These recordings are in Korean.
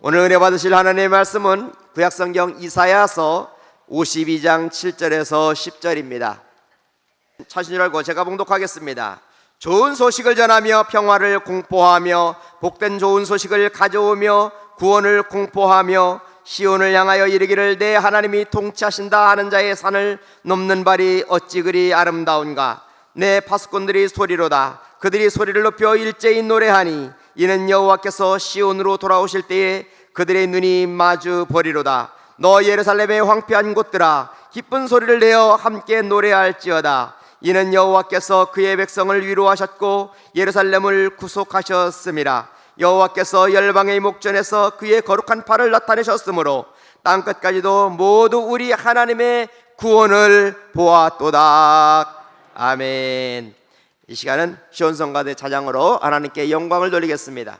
오늘 은혜 받으실 하나님의 말씀은 구약성경 이사야서 52장 7절에서 10절입니다. 차신 열고 제가 봉독하겠습니다. 좋은 소식을 전하며 평화를 공포하며 복된 좋은 소식을 가져오며 구원을 공포하며 시온을 향하여 이르기를 내 하나님이 통치하신다 하는 자의 산을 넘는 발이 어찌 그리 아름다운가. 내 파수꾼들이 소리로다. 그들이 소리를 높여 일제히 노래하니 이는 여호와께서 시온으로 돌아오실 때에 그들의 눈이 마주 보리로다. 너 예루살렘의 황폐한 곳들아 기쁜 소리를 내어 함께 노래할지어다. 이는 여호와께서 그의 백성을 위로하셨고 예루살렘을 구속하셨음이라. 여호와께서 열방의 목전에서 그의 거룩한 팔을 나타내셨으므로 땅끝까지도 모두 우리 하나님의 구원을 보았도다. 아멘. 이 시간은 시온성가대 찬양으로 하나님께 영광을 돌리겠습니다.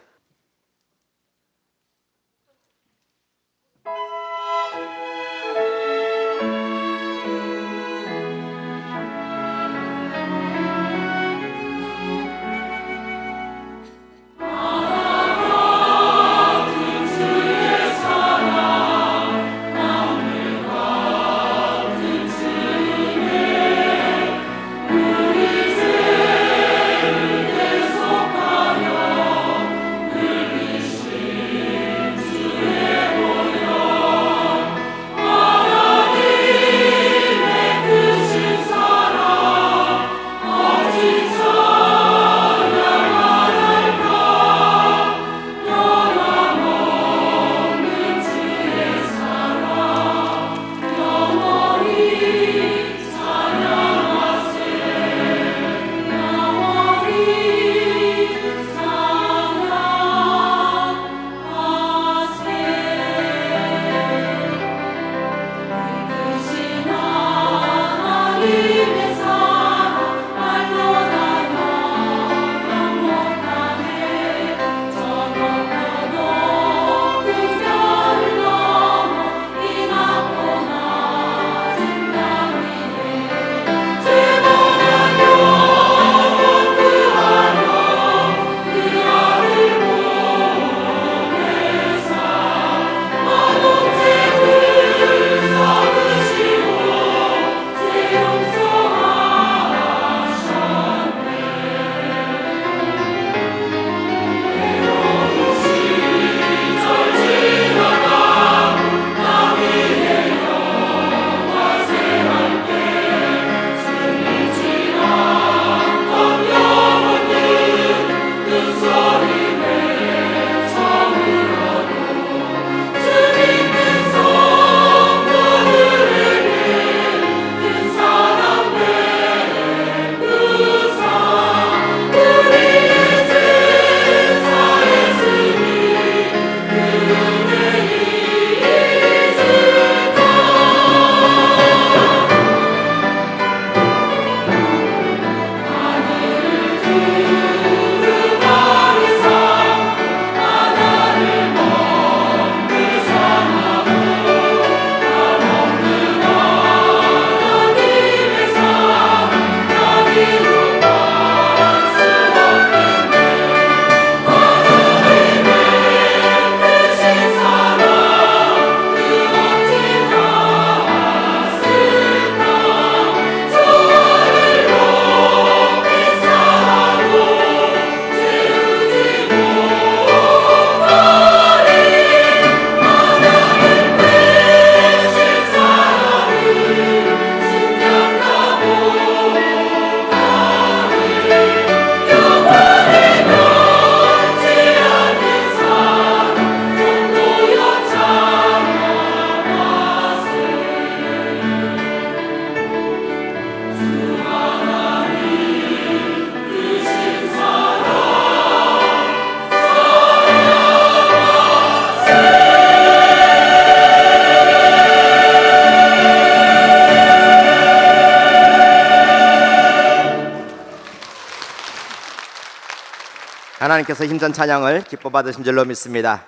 하나님께서 힘찬 찬양을 기뻐 받으신 줄로 믿습니다.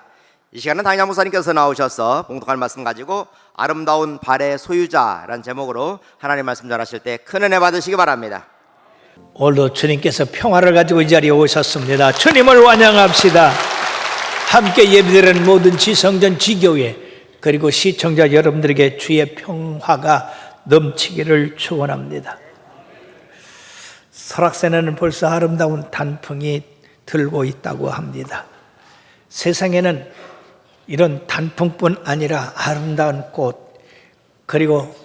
이 시간은 당양 목사님께서 나오셔서 봉독할 말씀 가지고 아름다운 발의 소유자라는 제목으로 하나님 말씀 전하실 때 큰 은혜 받으시기 바랍니다. 오늘도 주님께서 평화를 가지고 이 자리에 오셨습니다. 주님을 환영합시다. 함께 예배드리는 모든 지성전 지교회 그리고 시청자 여러분들에게 주의 평화가 넘치기를 축원합니다. 설악산에는 벌써 아름다운 단풍이 들고 있다고 합니다. 세상에는 이런 단풍뿐 아니라 아름다운 꽃, 그리고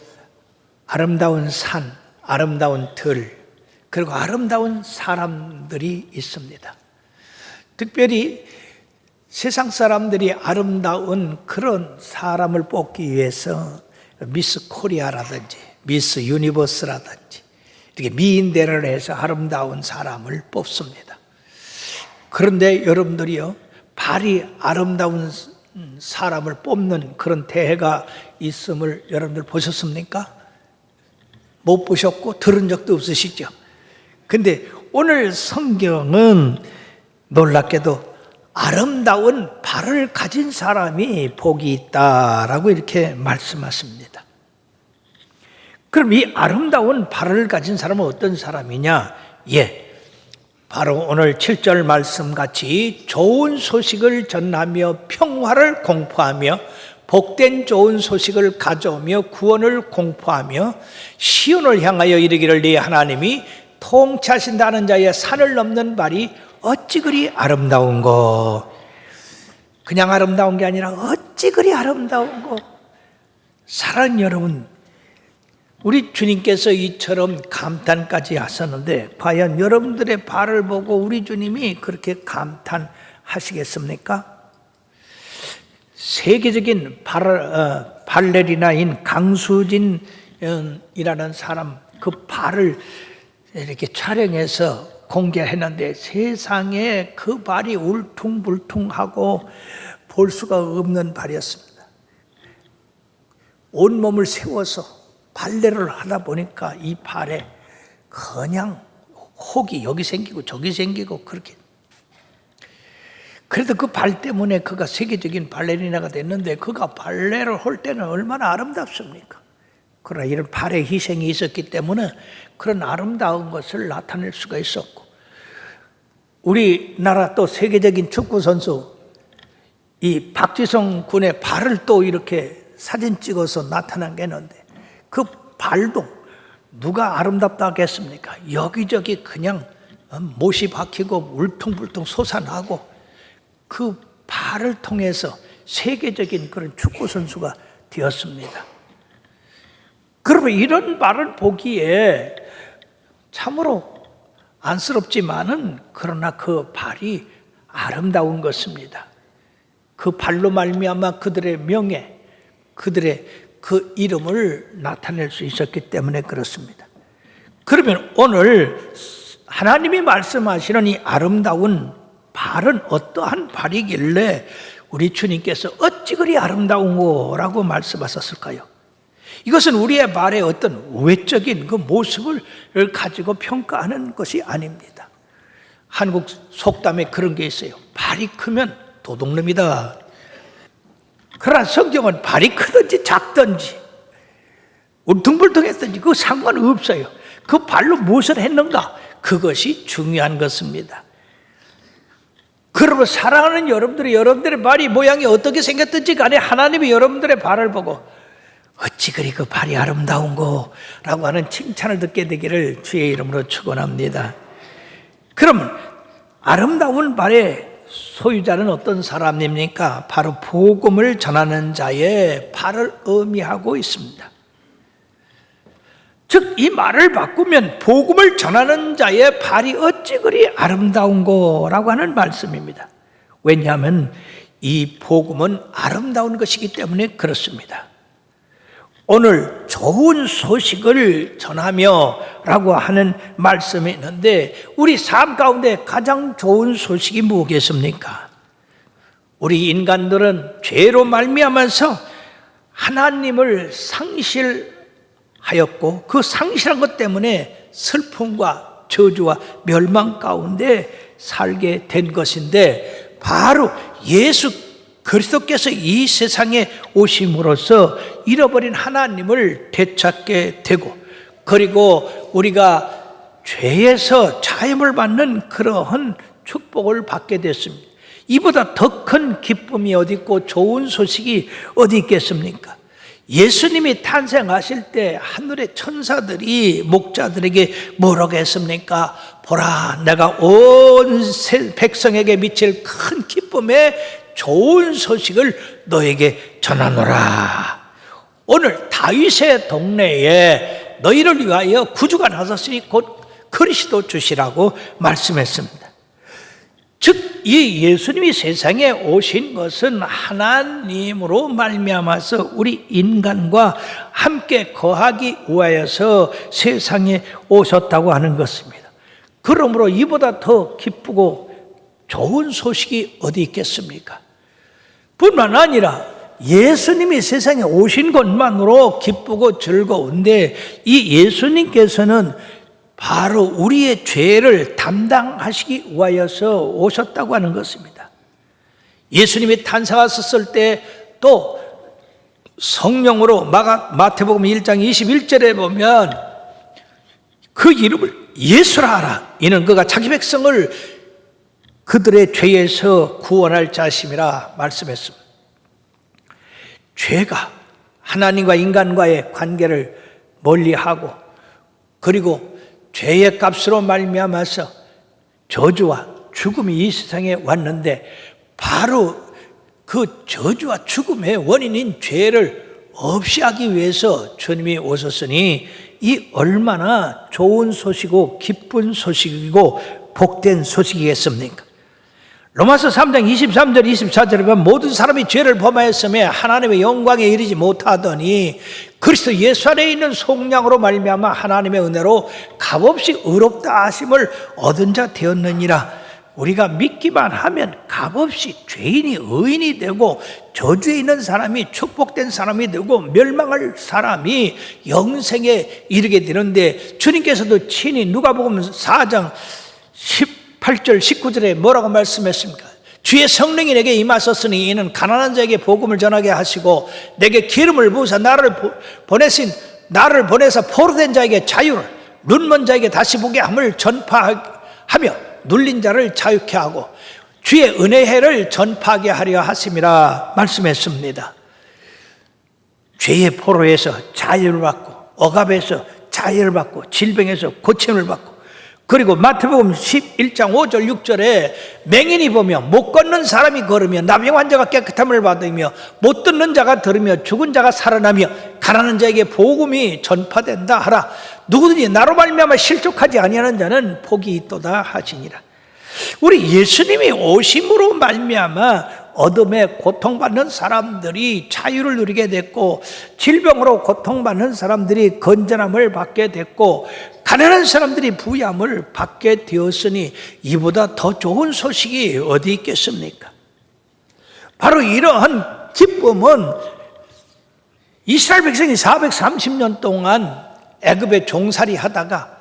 아름다운 산, 아름다운 들, 그리고 아름다운 사람들이 있습니다. 특별히 세상 사람들이 아름다운 그런 사람을 뽑기 위해서 미스 코리아라든지 미스 유니버스라든지 이렇게 미인대를 해서 아름다운 사람을 뽑습니다. 그런데 여러분들이요, 발이 아름다운 사람을 뽑는 그런 대회가 있음을 여러분들 보셨습니까? 못 보셨고 들은 적도 없으시죠? 근데 오늘 성경은 놀랍게도 아름다운 발을 가진 사람이 복이 있다라고 이렇게 말씀하십니다. 그럼 이 아름다운 발을 가진 사람은 어떤 사람이냐? 바로 오늘 7절 말씀같이 좋은 소식을 전하며 평화를 공포하며 복된 좋은 소식을 가져오며 구원을 공포하며 시온을 향하여 이르기를 네 하나님이 통치하신다는 자의 산을 넘는 발이 어찌 그리 아름다운고. 그냥 아름다운 게 아니라 어찌 그리 아름다운고. 사랑하는 여러분, 우리 주님께서 이처럼 감탄까지 하셨는데 과연 여러분들의 발을 보고 우리 주님이 그렇게 감탄하시겠습니까? 세계적인 발레리나인 강수진이라는 사람, 그 발을 이렇게 촬영해서 공개했는데 세상에 그 발이 울퉁불퉁하고 볼 수가 없는 발이었습니다. 온몸을 세워서 발레를 하다 보니까 이 발에 그냥 혹이 여기 생기고 저기 생기고 그렇게. 그래도 그 발 때문에 그가 세계적인 발레리나가 됐는데 그가 발레를 할 때는 얼마나 아름답습니까? 그러나 이런 발의 희생이 있었기 때문에 그런 아름다운 것을 나타낼 수가 있었고, 우리나라 또 세계적인 축구 선수 이 박지성 군의 발을 또 이렇게 사진 찍어서 나타난 게 있는데 그 발도 누가 아름답다 하겠습니까? 여기저기 그냥 못이 박히고 울퉁불퉁 솟아나고 그 발을 통해서 세계적인 그런 축구 선수가 되었습니다. 그러면 이런 발을 보기에 참으로 안쓰럽지만은 그러나 그 발이 아름다운 것입니다. 그 발로 말미암아 그들의 명예, 그들의 그 이름을 나타낼 수 있었기 때문에 그렇습니다. 그러면 오늘 하나님이 말씀하시는 이 아름다운 발은 어떠한 발이길래 우리 주님께서 어찌 그리 아름다운고라고 말씀하셨을까요? 이것은 우리의 발의 어떤 외적인 그 모습을 가지고 평가하는 것이 아닙니다. 한국 속담에 그런 게 있어요. 발이 크면 도둑놈이다. 그러나 성경은 발이 크든지 작든지 울퉁불퉁했든지 그거 상관없어요. 그 발로 무엇을 했는가? 그것이 중요한 것입니다. 그러면 사랑하는 여러분들의 발이 모양이 어떻게 생겼든지 간에 하나님이 여러분들의 발을 보고 어찌 그리 그 발이 아름다운고 라고 하는 칭찬을 듣게 되기를 주의 이름으로 축원합니다. 그러면 아름다운 발의 소유자는 어떤 사람입니까? 바로 복음을 전하는 자의 발을 의미하고 있습니다. 즉 이 말을 바꾸면 복음을 전하는 자의 발이 어찌 그리 아름다운고 라고 하는 말씀입니다. 왜냐하면 이 복음은 아름다운 것이기 때문에 그렇습니다. 오늘 좋은 소식을 전하며 라고 하는 말씀이 있는데 우리 삶 가운데 가장 좋은 소식이 무엇이겠습니까? 우리 인간들은 죄로 말미암아서 하나님을 상실하였고 그 상실한 것 때문에 슬픔과 저주와 멸망 가운데 살게 된 것인데 바로 예수 그리스도께서 이 세상에 오심으로써 잃어버린 하나님을 되찾게 되고 그리고 우리가 죄에서 자유를 받는 그러한 축복을 받게 됐습니다. 이보다 더 큰 기쁨이 어디 있고 좋은 소식이 어디 있겠습니까? 예수님이 탄생하실 때 하늘의 천사들이 목자들에게 뭐라고 했습니까? 보라, 내가 온 백성에게 미칠 큰 기쁨의 좋은 소식을 너에게 전하노라. 오늘 다윗의 동네에 너희를 위하여 구주가 나섰으니 곧 그리스도 주시라고 말씀했습니다. 즉 이 예수님이 세상에 오신 것은 하나님으로 말미암아서 우리 인간과 함께 거하기 위하여서 세상에 오셨다고 하는 것입니다. 그러므로 이보다 더 기쁘고 좋은 소식이 어디 있겠습니까? 뿐만 아니라 예수님이 세상에 오신 것만으로 기쁘고 즐거운데 이 예수님께서는 바로 우리의 죄를 담당하시기 위하여서 오셨다고 하는 것입니다. 예수님이 탄생하셨을 때 또 성령으로 마태복음 1장 21절에 보면 그 이름을 예수라 하라. 이는 그가 자기 백성을 그들의 죄에서 구원할 자심이라 말씀했습니다. 죄가 하나님과 인간과의 관계를 멀리하고 그리고 죄의 값으로 말미암아서 저주와 죽음이 이 세상에 왔는데 바로 그 저주와 죽음의 원인인 죄를 없이 하기 위해서 주님이 오셨으니 이 얼마나 좋은 소식이고 기쁜 소식이고 복된 소식이겠습니까? 로마서 3장 23절 24절에 보면 모든 사람이 죄를 범하였으며 하나님의 영광에 이르지 못하더니 그리스도 예수 안에 있는 속량으로 말미암아 하나님의 은혜로 값없이 의롭다 하심을 얻은 자 되었느니라. 우리가 믿기만 하면 값없이 죄인이 의인이 되고 저주에 있는 사람이 축복된 사람이 되고 멸망할 사람이 영생에 이르게 되는데 주님께서도 친히 누가복음 4장 18절 19절에 뭐라고 말씀했습니까? 주의 성령이 내게 임하셨으니 이는 가난한 자에게 복음을 전하게 하시고 내게 기름을 부으사 나를 보내사 포로된 자에게 자유를 눈먼 자에게 다시 보게 함을 전파하며 눌린 자를 자유케 하고 주의 은혜의 해를 전파하게 하려 하심이라 말씀했습니다. 죄의 포로에서 자유를 받고 억압에서 자유를 받고 질병에서 고침을 받고 그리고 마태복음 11장 5절 6절에 맹인이 보며 못 걷는 사람이 걸으며 나병 환자가 깨끗함을 받으며 못 듣는 자가 들으며 죽은 자가 살아나며 가난한 자에게 복음이 전파된다 하라. 누구든지 나로 말미암아 실족하지 아니하는 자는 복이 있도다 하시니라. 우리 예수님이 오심으로 말미암아 어둠에 고통받는 사람들이 자유를 누리게 됐고 질병으로 고통받는 사람들이 건전함을 받게 됐고 가난한 사람들이 부유함을 받게 되었으니 이보다 더 좋은 소식이 어디 있겠습니까? 바로 이러한 기쁨은 이스라엘 백성이 430년 동안 애굽에 종살이 하다가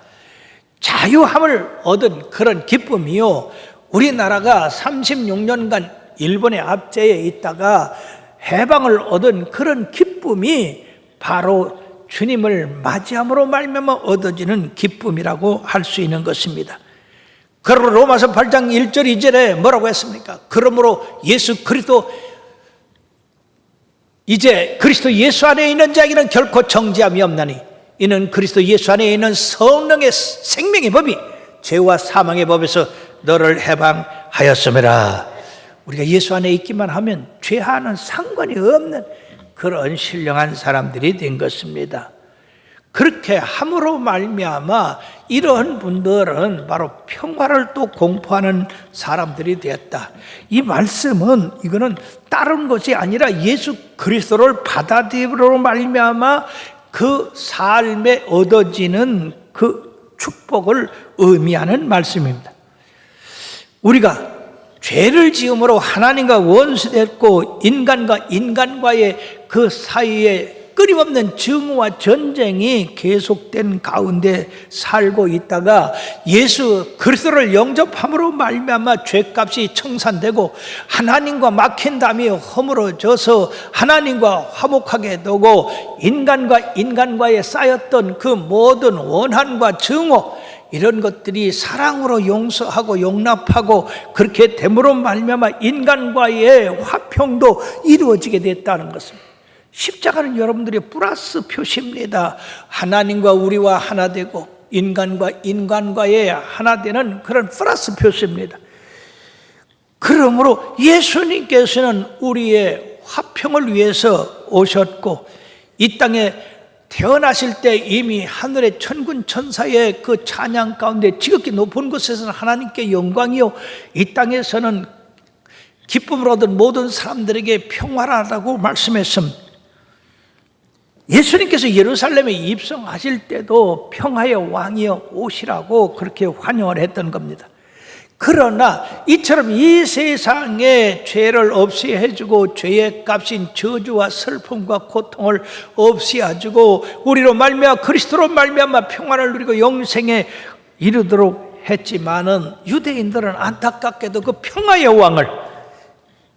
자유함을 얻은 그런 기쁨이요, 우리나라가 36년간 일본의 압제에 있다가 해방을 얻은 그런 기쁨이 바로 주님을 맞이함으로 말미암아 얻어지는 기쁨이라고 할 수 있는 것입니다. 그러므로 로마서 8장 1절 2절에 뭐라고 했습니까? 그러므로 이제 그리스도 예수 안에 있는 자에게는 결코 정죄함이 없나니 이는 그리스도 예수 안에 있는 성령의 생명의 법이 죄와 사망의 법에서 너를 해방하였음이라. 우리가 예수 안에 있기만 하면 죄와는 상관이 없는 그런 신령한 사람들이 된 것입니다. 그렇게 함으로 말미암아 이러한 분들은 바로 평화를 또 공포하는 사람들이 되었다. 이 말씀은 이거는 다른 것이 아니라 예수 그리스도를 받아들임으로 말미암아 그 삶에 얻어지는 그 축복을 의미하는 말씀입니다. 우리가 죄를 지음으로 하나님과 원수됐고 인간과 인간과의 그 사이에 끊임없는 증오와 전쟁이 계속된 가운데 살고 있다가 예수 그리스도를 영접함으로 말미암아 죄값이 청산되고 하나님과 막힌 담이 허물어져서 하나님과 화목하게 되고 인간과 인간과의 쌓였던 그 모든 원한과 증오, 이런 것들이 사랑으로 용서하고 용납하고 그렇게 됨으로 말미암아 인간과의 화평도 이루어지게 됐다는 것입니다. 십자가는 여러분들의 플러스 표시입니다. 하나님과 우리와 하나 되고 인간과 인간과의 하나 되는 그런 플러스 표시입니다. 그러므로 예수님께서는 우리의 화평을 위해서 오셨고 이 땅에 태어나실 때 이미 하늘의 천군 천사의 그 찬양 가운데 지극히 높은 곳에서는 하나님께 영광이요 이 땅에서는 기쁨을 얻은 모든 사람들에게 평화라고 말씀했습니다. 예수님께서 예루살렘에 입성하실 때도 평화의 왕이여 오시라고 그렇게 환영을 했던 겁니다. 그러나 이처럼 이 세상에 죄를 없이 해주고 죄의 값인 저주와 슬픔과 고통을 없이 해주고 우리로 말미암아 그리스도로 말미암아 평화를 누리고 영생에 이르도록 했지만은 유대인들은 안타깝게도 그 평화의 왕을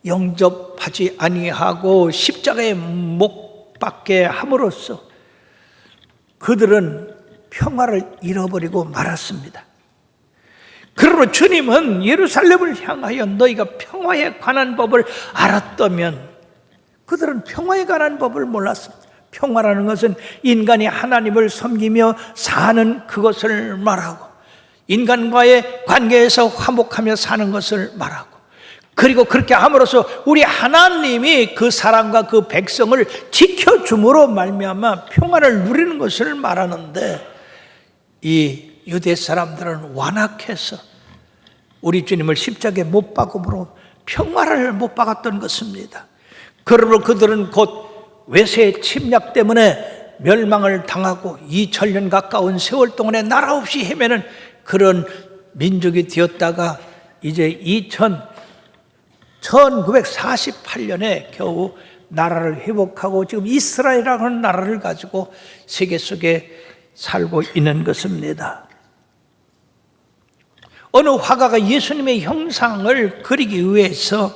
영접하지 아니하고 십자가에 못 박게 함으로써 그들은 평화를 잃어버리고 말았습니다. 그러므로 주님은 예루살렘을 향하여 너희가 평화에 관한 법을 알았다면 그들은 평화에 관한 법을 몰랐습니다. 평화라는 것은 인간이 하나님을 섬기며 사는 그것을 말하고 인간과의 관계에서 화목하며 사는 것을 말하고 그리고 그렇게 함으로써 우리 하나님이 그 사람과 그 백성을 지켜줌으로 말미암아 평화를 누리는 것을 말하는데 이 유대 사람들은 완악해서 우리 주님을 십자가에 못 박음으로 평화를 못 박았던 것입니다. 그러므로 그들은 곧 외세의 침략 때문에 멸망을 당하고 2000년 가까운 세월 동안에 나라 없이 헤매는 그런 민족이 되었다가 이제 1948년에 겨우 나라를 회복하고 지금 이스라엘이라는 나라를 가지고 세계 속에 살고 있는 것입니다. 어느 화가가 예수님의 형상을 그리기 위해서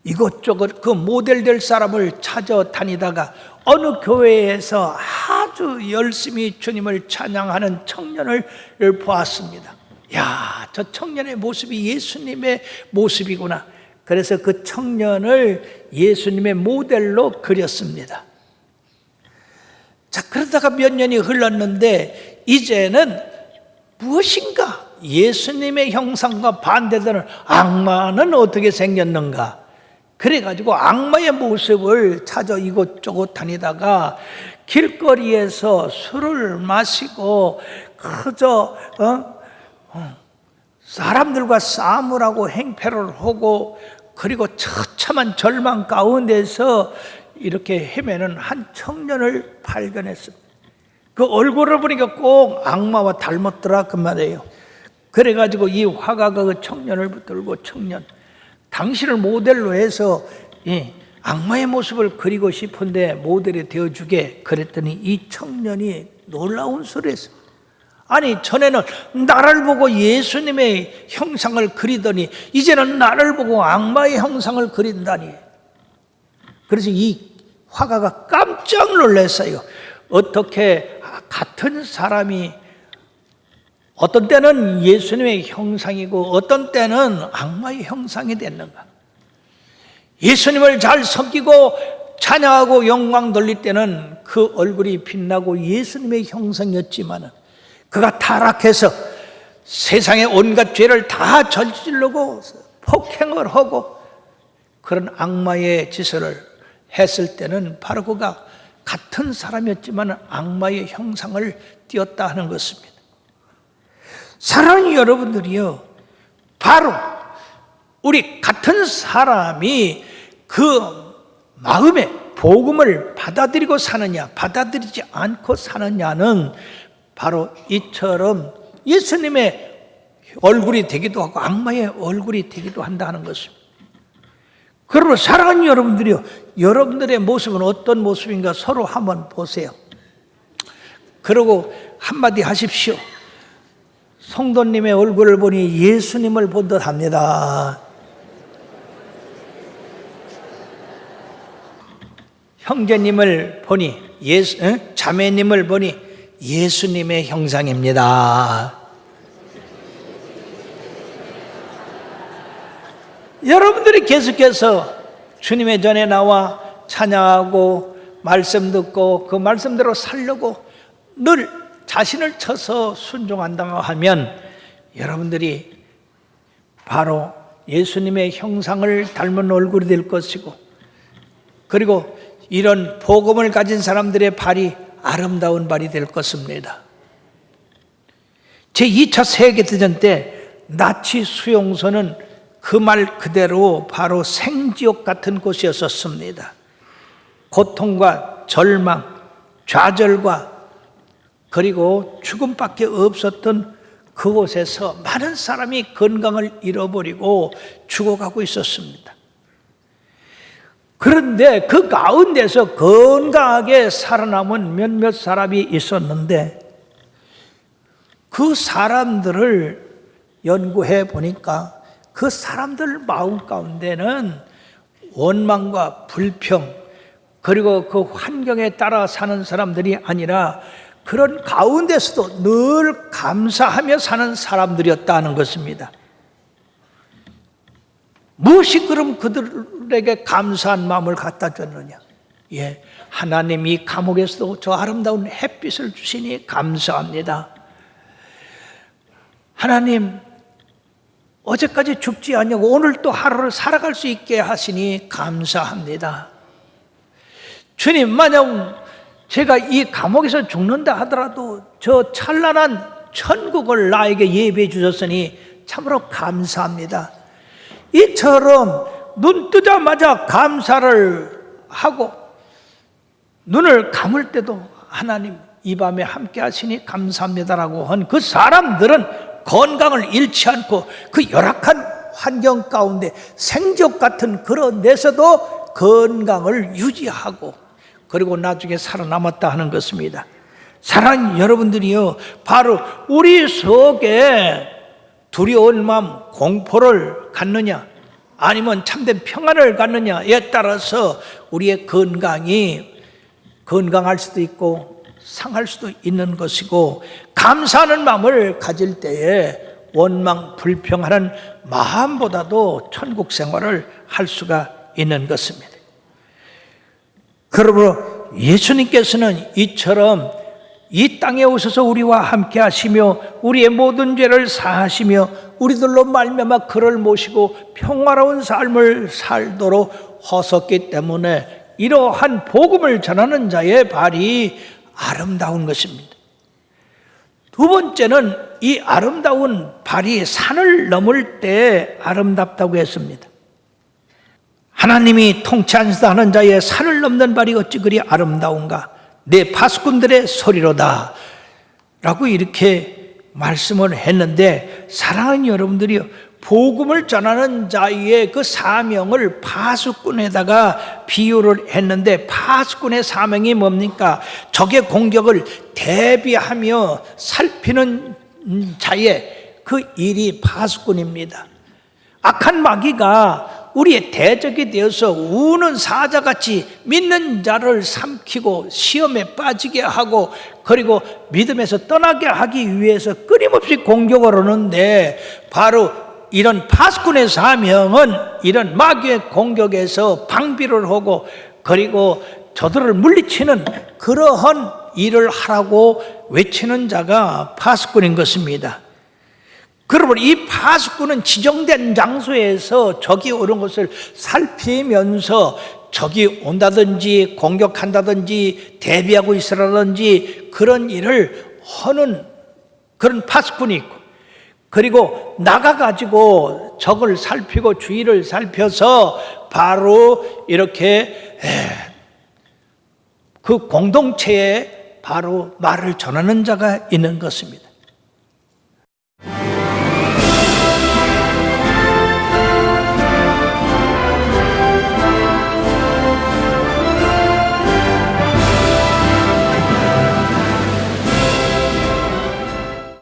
이것저것 그 모델 될 사람을 찾아다니다가 어느 교회에서 아주 열심히 주님을 찬양하는 청년을 보았습니다. 야, 저 청년의 모습이 예수님의 모습이구나. 그래서 그 청년을 예수님의 모델로 그렸습니다. 자, 그러다가 몇 년이 흘렀는데 이제는 무엇인가 예수님의 형상과 반대되는 악마는 어떻게 생겼는가? 그래가지고 악마의 모습을 찾아 이곳저곳 다니다가 길거리에서 술을 마시고 그저 사람들과 싸움을 하고 행패를 하고 그리고 처참한 절망 가운데서 이렇게 헤매는 한 청년을 발견했습니다. 그 얼굴을 보니까 꼭 악마와 닮았더라 그 말이에요. 그래가지고 이 화가가 그 청년을 붙들고 청년 당신을 모델로 해서 악마의 모습을 그리고 싶은데 모델이 되어주게 그랬더니 이 청년이 놀라운 소리를 했어요. 아니 전에는 나를 보고 예수님의 형상을 그리더니 이제는 나를 보고 악마의 형상을 그린다니. 그래서 이 화가가 깜짝 놀랐어요. 어떻게 같은 사람이 어떤 때는 예수님의 형상이고 어떤 때는 악마의 형상이 됐는가. 예수님을 잘 섬기고 찬양하고 영광 돌릴 때는 그 얼굴이 빛나고 예수님의 형상이었지만 그가 타락해서 세상의 온갖 죄를 다 저지르고 폭행을 하고 그런 악마의 짓을 했을 때는 바로 그가 같은 사람이었지만 악마의 형상을 띄었다 하는 것입니다. 사랑하는 여러분들이요, 바로 우리 같은 사람이 그 마음에 복음을 받아들이고 사느냐 받아들이지 않고 사느냐는 바로 이처럼 예수님의 얼굴이 되기도 하고 악마의 얼굴이 되기도 한다는 것입니다. 그러므로 사랑하는 여러분들이요, 여러분들의 모습은 어떤 모습인가 서로 한번 보세요. 그리고 한마디 하십시오. 성도님의 얼굴을 보니 예수님을 본 듯 합니다. 형제님을 보니 자매님을 보니 예수님의 형상입니다. 여러분들이 계속해서 주님의 전에 나와 찬양하고 말씀 듣고 그 말씀대로 살려고 늘 자신을 쳐서 순종한다고 하면 여러분들이 바로 예수님의 형상을 닮은 얼굴이 될 것이고, 그리고 이런 복음을 가진 사람들의 발이 아름다운 발이 될 것입니다. 제2차 세계대전 때 나치 수용소는 그 말 그대로 바로 생지옥 같은 곳이었었습니다. 고통과 절망, 좌절과 그리고 죽음밖에 없었던 그곳에서 많은 사람이 건강을 잃어버리고 죽어가고 있었습니다. 그런데 그 가운데서 건강하게 살아남은 몇몇 사람이 있었는데, 그 사람들을 연구해 보니까 그 사람들 마음 가운데는 원망과 불평, 그리고 그 환경에 따라 사는 사람들이 아니라 그런 가운데서도 늘 감사하며 사는 사람들이었다는 것입니다. 무엇이 그럼 그들에게 감사한 마음을 갖다 줬느냐? 하나님이 감옥에서도 저 아름다운 햇빛을 주시니 감사합니다. 하나님, 어제까지 죽지 않냐고 오늘 또 하루를 살아갈 수 있게 하시니 감사합니다. 주님, 만약 제가 이 감옥에서 죽는다 하더라도 저 찬란한 천국을 나에게 예비해 주셨으니 참으로 감사합니다. 이처럼 눈 뜨자마자 감사를 하고 눈을 감을 때도 하나님 이 밤에 함께 하시니 감사합니다라고 한 그 사람들은 건강을 잃지 않고 그 열악한 환경 가운데 생적 같은 그런 데서도 건강을 유지하고 그리고 나중에 살아남았다 하는 것입니다. 사랑하는 여러분들이요, 바로 우리 속에 두려운 마음, 공포를 갖느냐 아니면 참된 평안을 갖느냐에 따라서 우리의 건강이 건강할 수도 있고 상할 수도 있는 것이고, 감사하는 마음을 가질 때에 원망, 불평하는 마음보다도 천국 생활을 할 수가 있는 것입니다. 그러므로 예수님께서는 이처럼 이 땅에 오셔서 우리와 함께 하시며 우리의 모든 죄를 사하시며 우리들로 말미암아 그를 모시고 평화로운 삶을 살도록 하셨기 때문에 이러한 복음을 전하는 자의 발이 아름다운 것입니다. 두 번째는 이 아름다운 발이 산을 넘을 때 아름답다고 했습니다. 하나님이 통치하시다 하는 자의 산을 넘는 발이 어찌 그리 아름다운가, 내 파수꾼들의 소리로다 라고 이렇게 말씀을 했는데, 사랑하는 여러분들이 복음을 전하는 자의 그 사명을 파수꾼에다가 비유를 했는데, 파수꾼의 사명이 뭡니까? 적의 공격을 대비하며 살피는 자의 그 일이 파수꾼입니다. 악한 마귀가 우리의 대적이 되어서 우는 사자같이 믿는 자를 삼키고 시험에 빠지게 하고 그리고 믿음에서 떠나게 하기 위해서 끊임없이 공격을 하는데, 바로 이런 파수꾼의 사명은 이런 마귀의 공격에서 방비를 하고 그리고 저들을 물리치는 그러한 일을 하라고 외치는 자가 파수꾼인 것입니다. 그러면 이 파수꾼은 지정된 장소에서 적이 오는 것을 살피면서 적이 온다든지 공격한다든지 대비하고 있으라든지 그런 일을 하는 그런 파수꾼이 있고, 그리고 나가가지고 적을 살피고 주위를 살펴서 바로 이렇게 그 공동체에 바로 말을 전하는 자가 있는 것입니다.